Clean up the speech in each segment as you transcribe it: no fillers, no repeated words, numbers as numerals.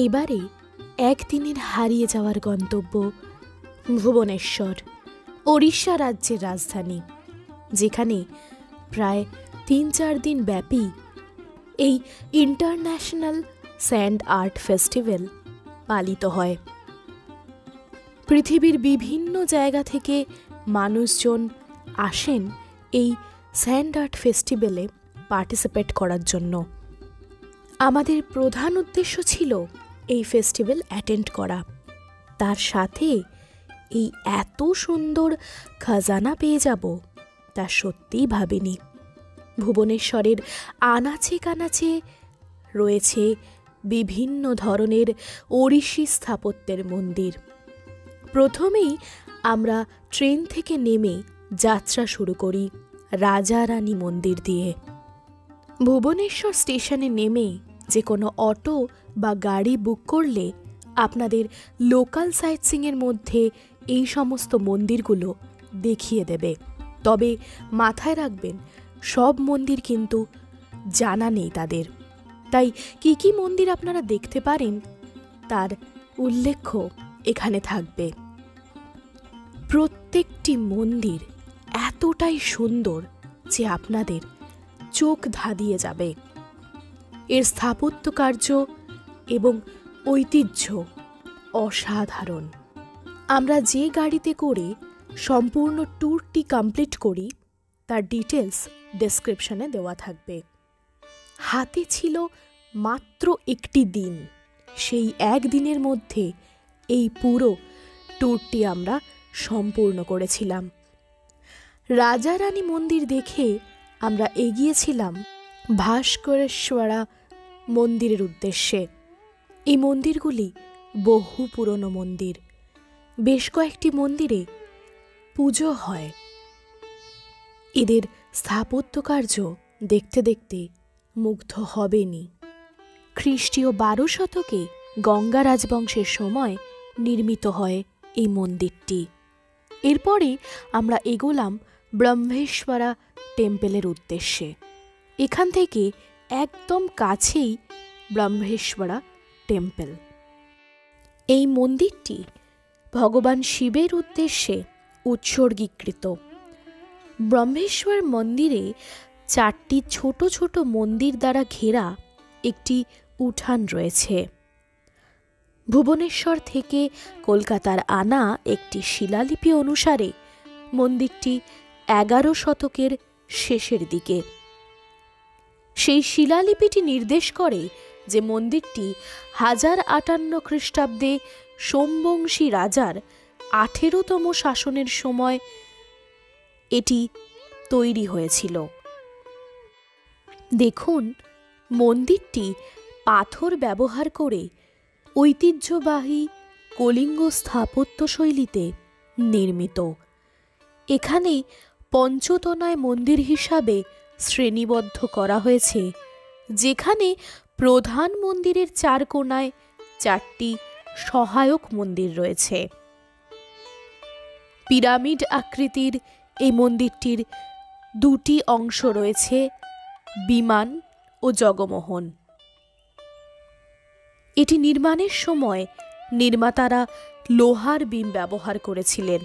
এবারে একদিনের হারিয়ে যাওয়ার গন্তব্য ভুবনেশ্বর, ওড়িশা রাজ্যের রাজধানী, যেখানে প্রায় ৩-৪ দিন ব্যাপী এই ইন্টারন্যাশনাল স্যান্ড আর্ট ফেস্টিভ্যাল পালিত হয়। পৃথিবীর বিভিন্ন জায়গা থেকে মানুষজন আসেন এই স্যান্ড আর্ট ফেস্টিভ্যালে পার্টিসিপেট করার জন্য। আমাদের প্রধান উদ্দেশ্য ছিল এই ফেস্টিভ্যাল অ্যাটেন্ড করা, তার সাথে এই এত সুন্দর খাজানা পেয়ে যাব তা সত্যিই ভাবিনি। ভুবনেশ্বরের আনাচে কানাচে রয়েছে বিভিন্ন ধরনের ওড়িশি স্থাপত্যের মন্দির। প্রথমেই আমরা ট্রেন থেকে নেমে যাত্রা শুরু করি রাজা রানী মন্দির দিয়ে। ভুবনেশ্বর স্টেশনে নেমে যে কোনো অটো বা গাড়ি বুক করলে আপনাদের লোকাল সাইটসিংয়ের মধ্যে এই সমস্ত মন্দিরগুলো দেখিয়ে দেবে। তবে মাথায় রাখবেন, সব মন্দির কিন্তু জানা নেই তাদের, তাই কি কি মন্দির আপনারা দেখতে পারেন তার উল্লেখ এখানে থাকবে। প্রত্যেকটি মন্দির এতটাই সুন্দর যে আপনাদের চোখ ধাঁধিয়ে যাবে। এর স্থাপত্য কার্য এবং ঐতিহ্য অসাধারণ। আমরা যে গাড়িতে করে সম্পূর্ণ ট্যুরটি কমপ্লিট করি তার ডিটেলস ডেসক্রিপশনে দেওয়া থাকবে। হাতে ছিল মাত্র একটি দিন, সেই একদিনের মধ্যে এই পুরো ট্যুরটি আমরা সম্পূর্ণ করেছিলাম। রাজা রানী মন্দির দেখে আমরা এগিয়েছিলাম ভাস্করেশ্বরা মন্দিরের উদ্দেশ্যে। এই মন্দিরগুলি বহু পুরনো মন্দির, বেশ কয়েকটি মন্দিরে পুজো হয়। এদের স্থাপত্য কার্য দেখতে দেখতে মুগ্ধ হবেনি। খ্রিস্টীয় ১২ শতকে গঙ্গা রাজবংশের সময় নির্মিত হয় এই মন্দিরটি। এরপরে আমরা এগোলাম ব্রহ্মেশ্বরা টেম্পেলের উদ্দেশ্যে। এখান থেকে একদম কাছেই ব্রহ্মেশ্বরা টেম্পল। এই মন্দিরটি ভগবান শিবের উদ্দেশ্যে উৎসর্গীকৃত। ব্রহ্মেশ্বর মন্দিরে 4টি ছোট ছোট মন্দির দ্বারা ঘেরা একটি উঠান রয়েছে। ভুবনেশ্বর থেকে কলকাতার আনা একটি শিলালিপি অনুসারে মন্দিরটি 11 শতকের শেষের দিকে। সেই শিলালিপিটি নির্দেশ করে যে মন্দিরটি 1058 খ্রিস্টাব্দে সোমবংশী রাজার 18তম শাসনের সময় এটি তৈরি হয়েছিল। দেখুন, মন্দিরটি পাথর ব্যবহার করে ঐতিহ্যবাহী কলিঙ্গ স্থাপত্য শৈলীতে নির্মিত। এখানে পঞ্চতনয় মন্দির হিসাবে শ্রেণীবদ্ধ করা হয়েছে, যেখানে প্রধান মন্দিরের 4 কোণায় 4টি সহায়ক মন্দির রয়েছে। পিরামিড আকৃতির এই মন্দিরটির 2টি অংশ রয়েছে, বিমান ও জগমোহন। এটি নির্মাণের সময় নির্মাতারা লোহার বিম ব্যবহার করেছিলেন।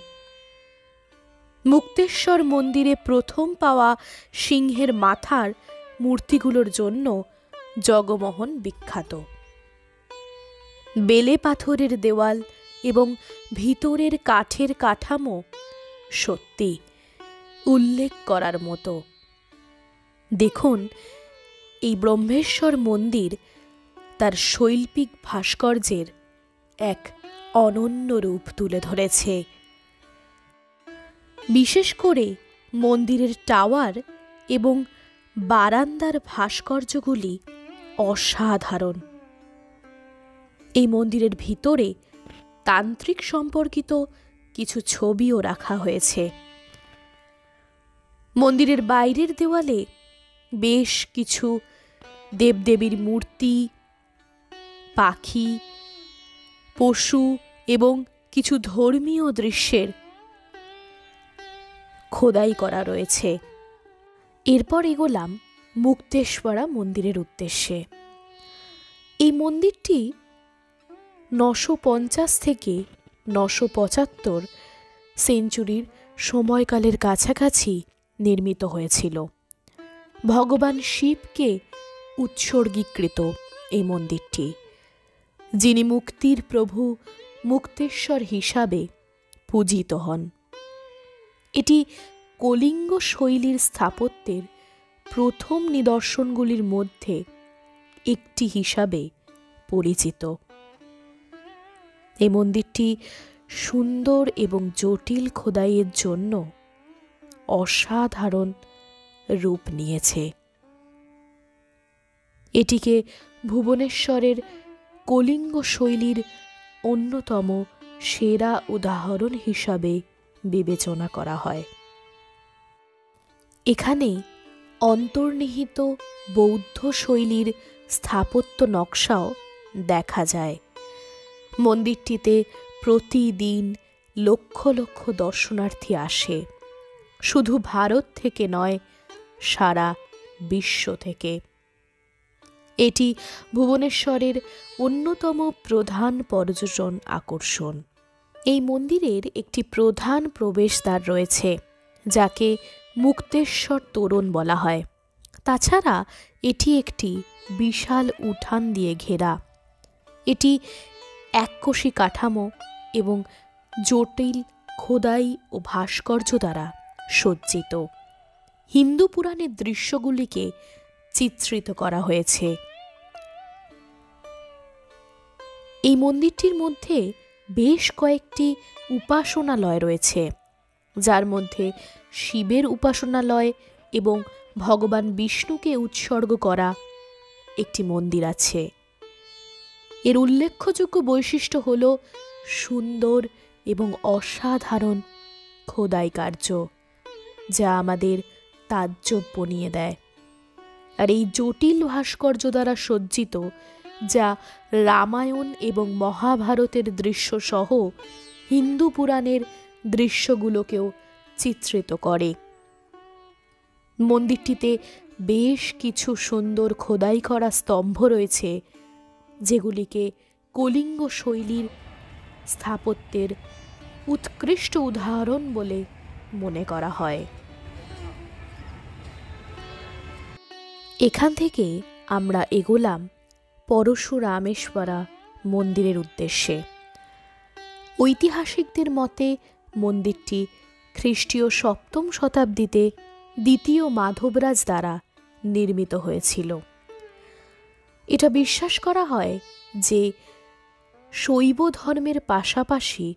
মুক্তেশ্বর মন্দিরে প্রথম পাওয়া সিংহের মাথার মূর্তিগুলোর জন্য জগমোহন বিখ্যাত। বেলে পাথরের দেওয়াল এবং ভিতরের কাঠের কাঠামো সত্যি উল্লেখ করার মতো। দেখুন, এই ব্রহ্মেশ্বর মন্দির তার শৈল্পিক ভাস্কর্যের এক অনন্য রূপ তুলে ধরেছে। বিশেষ করে মন্দিরের টাওয়ার এবং বারান্দার ভাস্কর্যগুলি অসাধারণ। এই মন্দিরের ভিতরে তান্ত্রিক সম্পর্কিত কিছু ছবিও রাখা হয়েছে। মন্দিরের বাইরের দেওয়ালে বেশ কিছু দেবদেবীর মূর্তি, পাখি, পশু এবং কিছু ধর্মীয় দৃশ্যের খোদাই করা রয়েছে। এরপর এগোলাম মুক্তেশ্বরা মন্দিরের উদ্দেশ্যে। এই মন্দিরটি 950 থেকে 975 সেঞ্চুরির সময়কালের কাছাকাছি নির্মিত হয়েছিল। ভগবান শিবকে উৎসর্গীকৃত এই মন্দিরটি, যিনি মুক্তির প্রভু মুক্তেশ্বর হিসাবে পূজিত হন। এটি কলিঙ্গ শৈলীর স্থাপত্যের প্রথম নিদর্শনগুলির মধ্যে একটি হিসাবে পরিচিত। এই মন্দিরটি সুন্দর এবং জটিল খোদাইয়ের জন্য অসাধারণ রূপ নিয়েছে। এটিকে ভুবনেশ্বরের কলিঙ্গ শৈলীর অন্যতম সেরা উদাহরণ হিসাবে বিবেচনা করা হয়। এখানে অন্তর্নিহিত বৌদ্ধ শৈলীর স্থাপত্য নকশাও দেখা যায়। মন্দিরটিতে প্রতিদিন লক্ষ লক্ষ দর্শনার্থী আসে, শুধু ভারত থেকে নয়, সারা বিশ্ব থেকে। এটি ভুবনেশ্বরের অন্যতম প্রধান পর্যটন আকর্ষণ। এই মন্দিরের একটি প্রধান প্রবেশদ্বার রয়েছে, যাকে মুক্তেশ্বর তোরণ বলা হয়। তাছাড়া এটি একটি বিশাল উঠান দিয়ে ঘেরা। এটি এককোষী কাঠামো এবং জটিল খোদাই ও ভাস্কর্য দ্বারা সজ্জিত। হিন্দু পুরাণের দৃশ্যগুলিকে চিত্রিত করা হয়েছে। এই মন্দিরটির মধ্যে বেশ কয়েকটি উপাসনালয় রয়েছে, যার মধ্যে শিবের উপাসনালয় এবং ভগবান বিষ্ণুকে উৎসর্গ করা একটি মন্দির আছে। এর উল্লেখযোগ্য বৈশিষ্ট্য হল সুন্দর এবং অসাধারণ খোদাই কার্য, যা আমাদের তাজ্জব বনিয়ে দেয়। আর এই জটিল ভাস্কর্য দ্বারা সজ্জিত, যা রামায়ণ এবং মহাভারতের দৃশ্যসহ হিন্দু পুরাণের দৃশ্যগুলোকেও চিত্রিত করে। মন্দিরটিতে বেশ কিছু সুন্দর খোদাই করা স্তম্ভ রয়েছে, যেগুলিকে কলিঙ্গ শৈলীর স্থাপত্যের উৎকৃষ্ট উদাহরণ বলে মনে করা হয়। এখান থেকে আমরা এগোলাম পরশুরামেশ্বরা মন্দিরের উদ্দেশ্যে। ঐতিহাসিকদের মতে মন্দিরটি খ্রিস্টীয় 7ম শতাব্দীতে দ্বিতীয় মাধবরাজ দ্বারা নির্মিত হয়েছিল। এটা বিশ্বাস করা হয় যে শৈব ধর্মের পাশাপাশি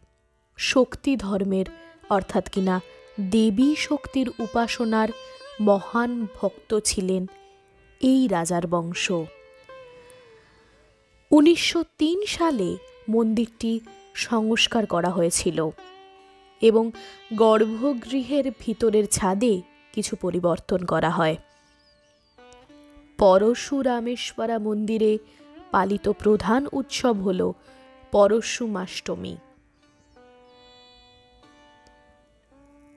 শক্তি ধর্মের, অর্থাৎ কিনা দেবী শক্তির উপাসনার মহান ভক্ত ছিলেন এই রাজার বংশ। 1903 সালে মন্দিরটি সংস্কার করা হয়েছিল এবং গর্ভগৃহের ভিতরের ছাদে কিছু পরিবর্তন করা হয়। পরশুরামেশ্বরা মন্দিরে পালিত প্রধান উৎসব হল পরশুমাষ্টমী।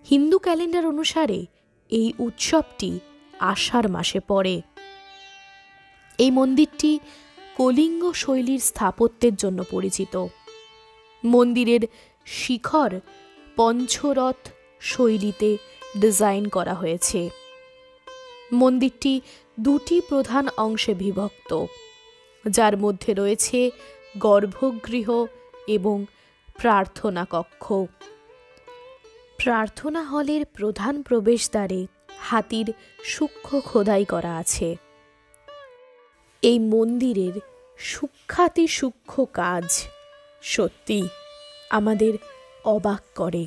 হিন্দু ক্যালেন্ডার অনুসারে এই উৎসবটি আষাঢ় মাসে পড়ে। এই মন্দিরটি কলিঙ্গ শৈলীর স্থাপত্যের জন্য পরিচিত। মন্দিরের শিখর পঞ্চরথ শৈলীতে ডিজাইন করা হয়েছে। মন্দিরটি 2টি প্রধান অংশে বিভক্ত, যার মধ্যে রয়েছে গর্ভগৃহ এবং প্রার্থনা কক্ষ। প্রার্থনা হলের প্রধান প্রবেশদ্বারে হাতির সূক্ষ্ম খোদাই করা আছে। এই মন্দিরের সূক্ষাতি সূক্ষ্ম কাজ সত্যি আমাদের অবাক করে।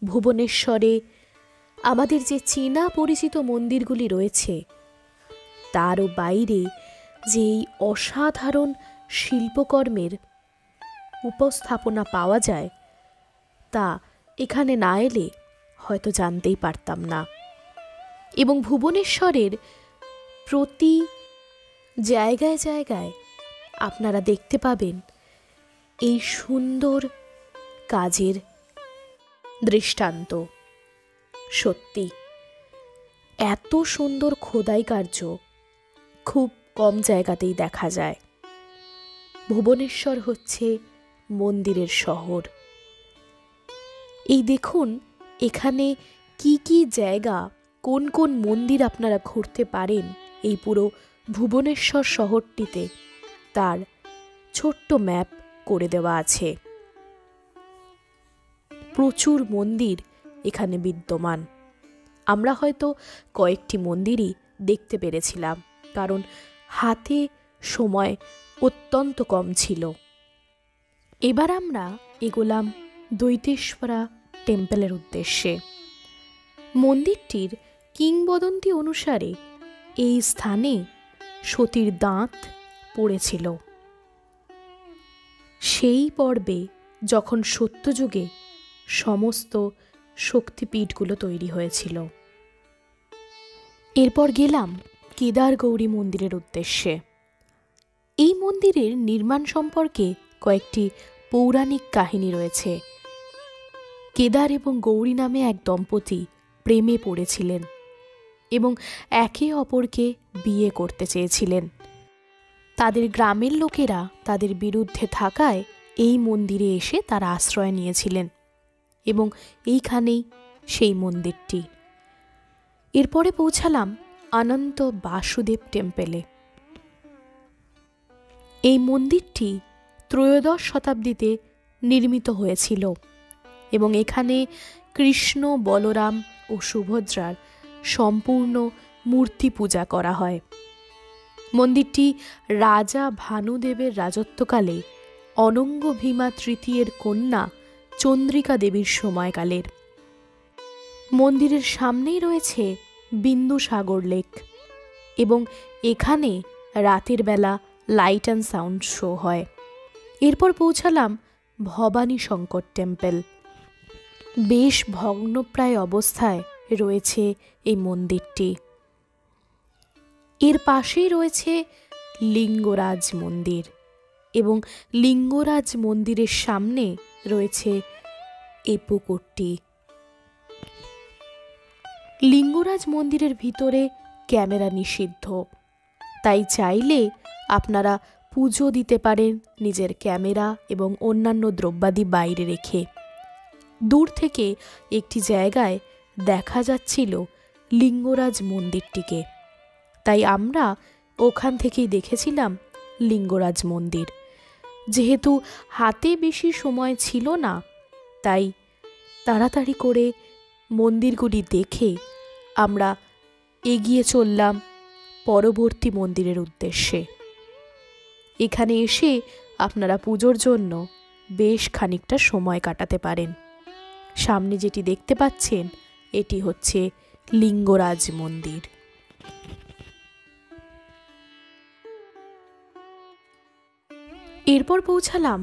ভুবনেশ্বরে আমাদের যে চেনা পরিচিত মন্দিরগুলি রয়েছে, তারও বাইরে যে এই অসাধারণ শিল্পকর্মের উপস্থাপনা পাওয়া যায়, তা এখানে না এলে হয়তো জানতেই পারতাম না। এবং ভুবনেশ্বরের প্রতি জায়গায় জায়গায় আপনারা দেখতে পাবেন এই সুন্দর কাজের দৃষ্টান্ত। সত্যি এত সুন্দর খোদাই কার্য খুব কম জায়গাতেই দেখা যায়। ভুবনেশ্বর হচ্ছে মন্দিরের শহর। এই দেখুন এখানে কি কি জায়গা, কোন কোন মন্দির আপনারা ঘুরতে পারেন এই পুরো ভুবনেশ্বর শহরটিতে, তার ছোট্ট ম্যাপ করে দেওয়া আছে। প্রচুর মন্দির এখানে বিদ্যমান। আমরা হয়তো কয়েকটি মন্দিরই দেখতে পেরেছিলাম, কারণ হাতে সময় অত্যন্ত কম ছিল। এবার আমরা এগোলাম দৈতেশ্বরা টেম্পলের উদ্দেশ্যে। মন্দিরটির কিংবদন্তি অনুসারে এই স্থানে সতীর দাঁত পড়েছিল সেই পর্বে যখন সত্যযুগে সমস্ত শক্তিপীঠগুলো তৈরি হয়েছিল। এরপর গেলাম কেদার গৌরী মন্দিরের উদ্দেশ্যে। এই মন্দিরের নির্মাণ সম্পর্কে কয়েকটি পৌরাণিক কাহিনী রয়েছে। কেদার এবং গৌরী নামে এক দম্পতি প্রেমে পড়েছিলেন এবং একে অপরকে বিয়ে করতে চেয়েছিলেন। তাদের গ্রামের লোকেরা তাদের বিরুদ্ধে থাকায় এই মন্দিরে এসে তারা আশ্রয় নিয়েছিলেন এবং এইখানেই সেই মন্দিরটি। এরপরে পৌঁছালাম অনন্ত বাসুদেব টেম্পলে। এই মন্দিরটি ত্রয়োদশ শতাব্দীতে নির্মিত হয়েছিল এবং এখানে কৃষ্ণ, বলরাম ও সুভদ্রার সম্পূর্ণ মূর্তি পূজা করা হয়। মন্দিরটি রাজা ভানুদেবের রাজত্বকালে অনঙ্গ ভীমা তৃতীয়ের কন্যা চন্দ্রিকা দেবীর সময়কালের। মন্দিরের সামনেই রয়েছে বিন্দুসাগর লেক এবং এখানে রাতের বেলা লাইট অ্যান্ড সাউন্ড শো হয়। এরপর পৌঁছালাম ভবানী শঙ্কর টেম্পল। বেশ ভগ্নপ্রায় অবস্থায় রয়েছে এই মন্দিরটি। এর পাশেই রয়েছে লিঙ্গরাজ মন্দির এবং লিঙ্গরাজ মন্দিরের সামনে রয়েছে এই পুকুরটি। লিঙ্গরাজ মন্দিরের ভিতরে ক্যামেরা নিষিদ্ধ, তাই চাইলে আপনারা পুজো দিতে পারেন নিজের ক্যামেরা এবং অন্যান্য দ্রব্যাদি বাইরে রেখে। দূর থেকে একটি জায়গায় দেখা যাচ্ছিল লিঙ্গরাজ মন্দিরটিকে, তাই আমরা ওখান থেকেই দেখেছিলাম লিঙ্গরাজ মন্দির। যেহেতু হাতে বেশি সময় ছিল না, তাই তাড়াতাড়ি করে মন্দিরগুলি দেখে আমরা এগিয়ে চললাম পরবর্তী মন্দিরের উদ্দেশ্যে। এখানে এসে আপনারা পুজোর জন্য বেশ খানিকটা সময় কাটাতে পারেন। সামনে যেটি দেখতে পাচ্ছেন এটি হচ্ছে লিঙ্গরাজ মন্দির। এরপর পৌঁছালাম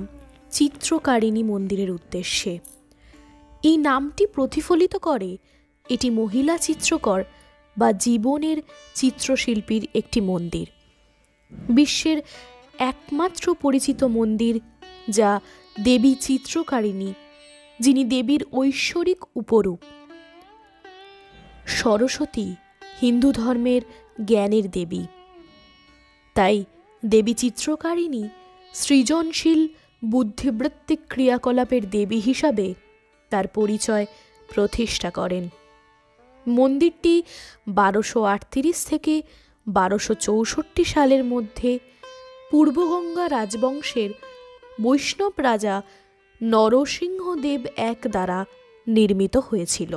চিত্রকারিণী মন্দিরের উদ্দেশ্যে। এই নামটি প্রতিফলিত করে এটি মহিলা চিত্রকর বা জীবনের চিত্রশিল্পীর একটি মন্দির। বিশ্বের একমাত্র পরিচিত মন্দির যা দেবী চিত্রকারিণী, যিনি দেবীর ঐশ্বরিক উপরূপ। সরস্বতী হিন্দু ধর্মের জ্ঞানের দেবী, তাই দেবী চিত্রকারিণী সৃজনশীল বুদ্ধিবৃত্তিক ক্রিয়াকলাপের দেবী হিসাবে তার পরিচয় প্রতিষ্ঠা করেন। মন্দিরটি 1238 থেকে 1264 সালের মধ্যে পূর্বগঙ্গা রাজবংশের বৈষ্ণব রাজা নরসিংহদেব এক দ্বারা নির্মিত হয়েছিল।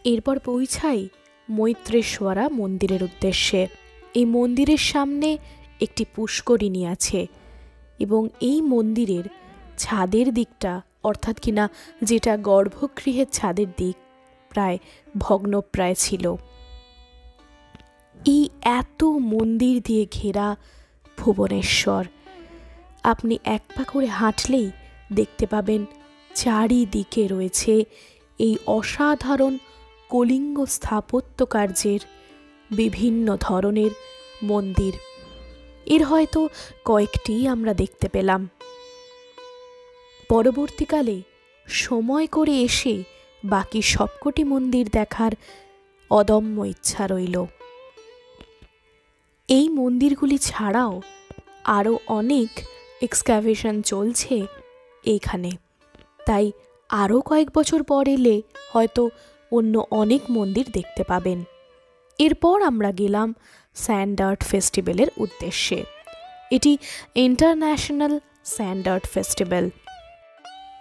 এরপর পৌঁছাই মৈত্রেশ্বরা মন্দিরের উদ্দেশ্যে। এই মন্দিরের সামনে একটি পুষ্করিণী আছে এবং এই মন্দিরের ছাদের দিকটা, অর্থাৎ কিনা যেটা গর্ভগৃহের ছাদের দিক, প্রায় ভগ্নপ্রায় ছিল। এই এত মন্দির দিয়ে ঘেরা ভুবনেশ্বর, আপনি এক পা করে হাঁটলেই দেখতে পাবেন চারিদিকে রয়েছে এই অসাধারণ কলিঙ্গ স্থাপত্য কার্যের বিভিন্ন ধরনের মন্দির। এর হয়তো কয়েকটি আমরা দেখতে পেলাম। পরবর্তীকালে সময় করে এসে বাকি সবকটি মন্দির দেখার অদম্য ইচ্ছা রইল। এই মন্দিরগুলি ছাড়াও আরও অনেক এক্সক্যাভেশন চলছে এইখানে, তাই আরও কয়েক বছর পর এলে হয়তো অন্য অনেক মন্দির দেখতে পাবেন। এরপর আমরা গেলাম স্যান্ড আর্ট ফেস্টিভ্যালের উদ্দেশ্যে। এটি ইন্টারন্যাশনাল স্যান্ড আর্ট ফেস্টিভ্যাল।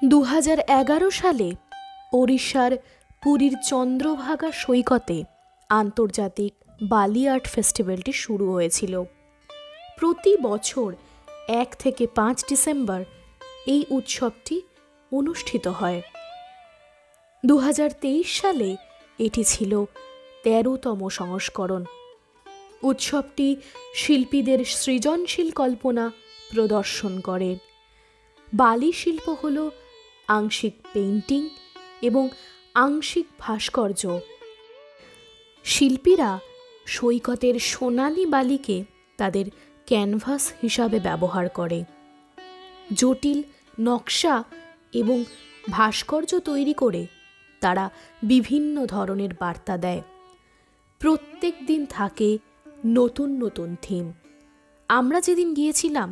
2011 সালে ওড়িশার পুরীর চন্দ্রভাগা সৈকতে আন্তর্জাতিক বালি আর্ট ফেস্টিভ্যালটি শুরু হয়েছিল। প্রতি বছর 1 থেকে 5 ডিসেম্বর এই উৎসবটি অনুষ্ঠিত হয়। 2023 সালে এটি ছিল 13তম সংস্করণ। উৎসবটি শিল্পীদের সৃজনশীল কল্পনা প্রদর্শন করে। বালি শিল্প হল আংশিক পেইন্টিং এবং আংশিক ভাস্কর্য। শিল্পীরা সৈকতের সোনালি বালিকে তাদের ক্যানভাস হিসাবে ব্যবহার করে। জটিল নকশা এবং ভাস্কর্য তৈরি করে তারা বিভিন্ন ধরনের বার্তা দেয়। প্রত্যেক দিন থাকে নতুন নতুন থিম। আমরা যেদিন গিয়েছিলাম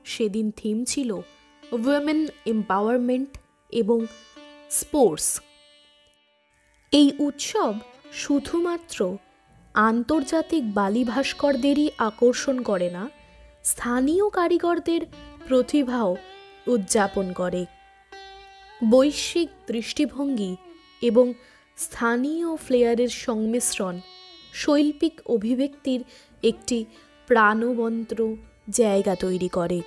সেদিন থিম ছিল উইমেন এম্পাওয়ারমেন্ট এবং স্পোর্টস। এই উৎসব শুধুমাত্র আন্তর্জাতিক বালি ভাস্করদেরই আকর্ষণ করে না, স্থানীয় কারিগরদের প্রতিভাও উদযাপন করে। বৈশ্বিক দৃষ্টিভঙ্গি এবং স্থানীয় ফ্লেয়ারের সংমিশ্রণ শৈল্পিক অভিব্যক্তির একটি প্রাণবন্ত জায়গা তৈরি করে।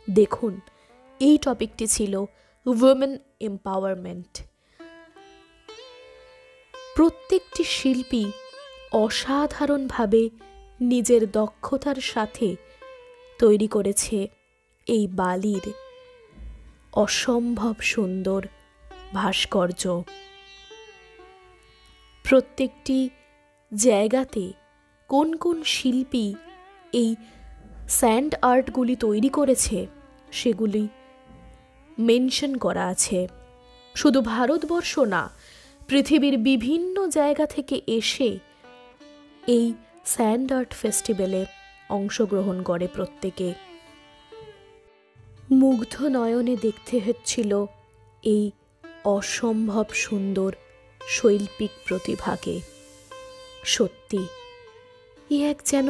দেখুন, এই টপিকটি ছিল উইমেন এম্পাওয়ারমেন্ট। প্রত্যেকটি শিল্পী অসাধারণভাবে নিজের দক্ষতার সাথে তৈরি করেছে এই বালির অসম্ভব সুন্দর ভাস্কর্য। প্রত্যেকটি জায়গাতে কোন কোন শিল্পী এই স্যান্ড আর্টগুলি তৈরি করেছে সেগুলি মেনশন করা আছে। শুধু ভারতবর্ষ না, পৃথিবীর বিভিন্ন জায়গা থেকে এসে এই স্যান্ড আর্ট ফেস্টিভ্যালে অংশগ্রহণ করে প্রত্যেকে। মুগ্ধ নয়নে দেখতে হচ্ছিল এই অসম্ভব সুন্দর শৈল্পিক প্রতিভাকে। সত্যি এ এক যেন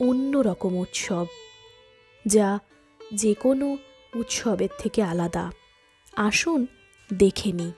অন্যরকম উৎসব, যা যে কোনো উৎসবের থেকে আলাদা। আসুন দেখে নিই।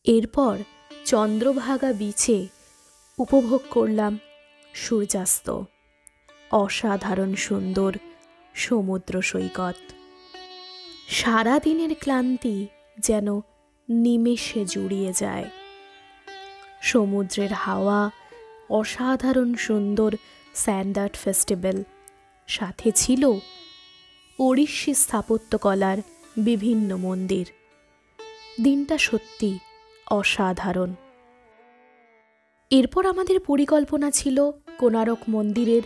এরপর চন্দ্রভাগা বিচে উপভোগ করলাম সূর্যাস্ত। অসাধারণ সুন্দর সমুদ্র সৈকত। সারাদিনের ক্লান্তি যেন নিমেষে জুড়িয়ে যায়। সমুদ্রের হাওয়া, অসাধারণ সুন্দর স্যান্ড আর্ট ফেস্টিভ্যাল, সাথে ছিল ওড়িশি স্থাপত্যকলার বিভিন্ন মন্দির। দিনটা সত্যি অসাধারণ। এরপর আমাদের পরিকল্পনা ছিল কোণারক মন্দিরের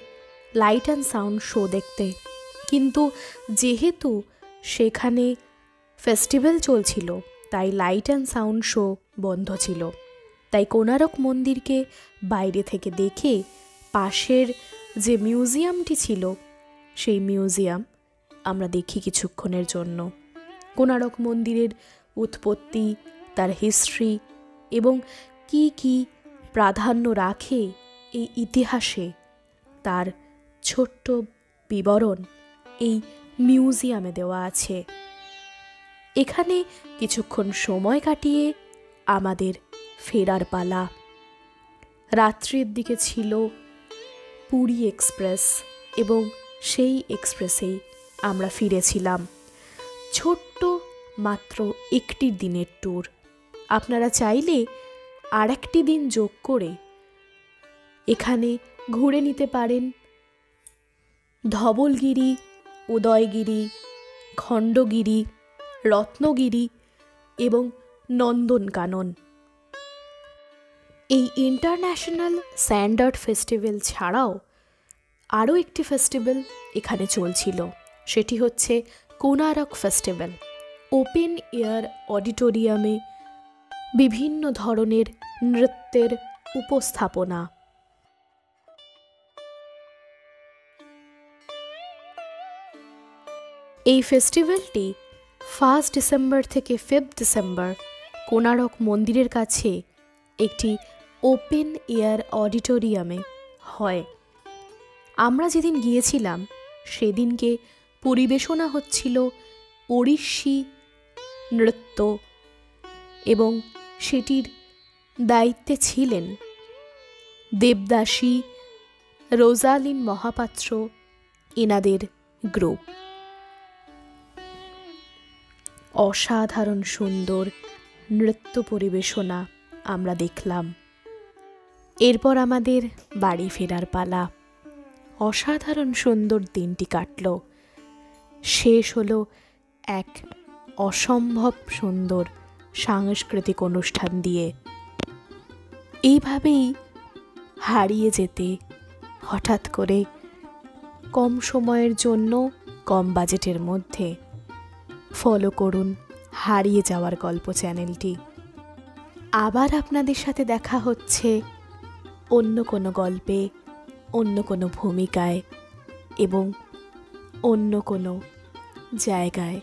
লাইট অ্যান্ড সাউন্ড শো দেখতে, কিন্তু যেহেতু সেখানে ফেস্টিভ্যাল চলছিল তাই লাইট অ্যান্ড সাউন্ড শো বন্ধ ছিল। তাই কোণারক মন্দিরকে বাইরে থেকে দেখে পাশের যে মিউজিয়ামটি ছিল সেই মিউজিয়াম আমরা দেখি কিছুক্ষণের জন্য। কোণারক মন্দিরের উৎপত্তি, তার হিস্ট্রি এবং কি কি প্রাধান্য রাখে এই ইতিহাসে তার ছোট্ট বিবরণ এই মিউজিয়ামে দেওয়া আছে। এখানে কিছুক্ষণ সময় কাটিয়ে আমাদের ফেরার পালা। রাত্রির দিকে ছিল পুরী এক্সপ্রেস এবং সেই এক্সপ্রেসেই আমরা ফিরেছিলাম। ছোট্ট মাত্র একটি দিনের ট্যুর। আপনারা চাইলে আর একটি দিন যোগ করে এখানে ঘুরে নিতে পারেন ধবলগিরি, উদয়গিরি, খণ্ডগিরি, রত্নগিরি এবং নন্দনকানন। এই ইন্টারন্যাশনাল স্যান্ড আর্ট ফেস্টিভ্যাল ছাড়াও আরও একটি ফেস্টিভ্যাল এখানে চলছিল, সেটি হচ্ছে কোণারক ফেস্টিভ্যাল। ওপেন এয়ার অডিটোরিয়ামে বিভিন্ন ধরনের নৃত্যের উপস্থাপনা। এই ফেস্টিভ্যালটি 1 ডিসেম্বর থেকে 5 ডিসেম্বর কোণারক মন্দিরের কাছে একটি ওপেন এয়ার অডিটোরিয়ামে হয়। আমরা যেদিন গিয়েছিলাম সেদিনকে পরিবেশনা হচ্ছিল ওড়িশি নৃত্য এবং সেটির দায়িত্বে ছিলেন দেবদাসী, রোজালিন মহাপাত্র, এনাদের গ্রুপ। অসাধারণ সুন্দর নৃত্য পরিবেশনা আমরা দেখলাম। এরপর আমাদের বাড়ি ফেরার পালা। অসাধারণ সুন্দর দিনটি কাটল। শেষ হলো এক অসম্ভব সুন্দর সাংস্কৃতিক অনুষ্ঠান দিয়ে। এইভাবেই হারিয়ে যেতে হঠাৎ করে কম সময়ের জন্য কম বাজেটের মধ্যে ফলো করুন হারিয়ে যাওয়ার গল্প চ্যানেলটি। আবার আপনাদের সাথে দেখা হচ্ছে অন্য কোনো গল্পে, অন্য কোনো ভূমিকায় এবং অন্য কোনো জায়গায়।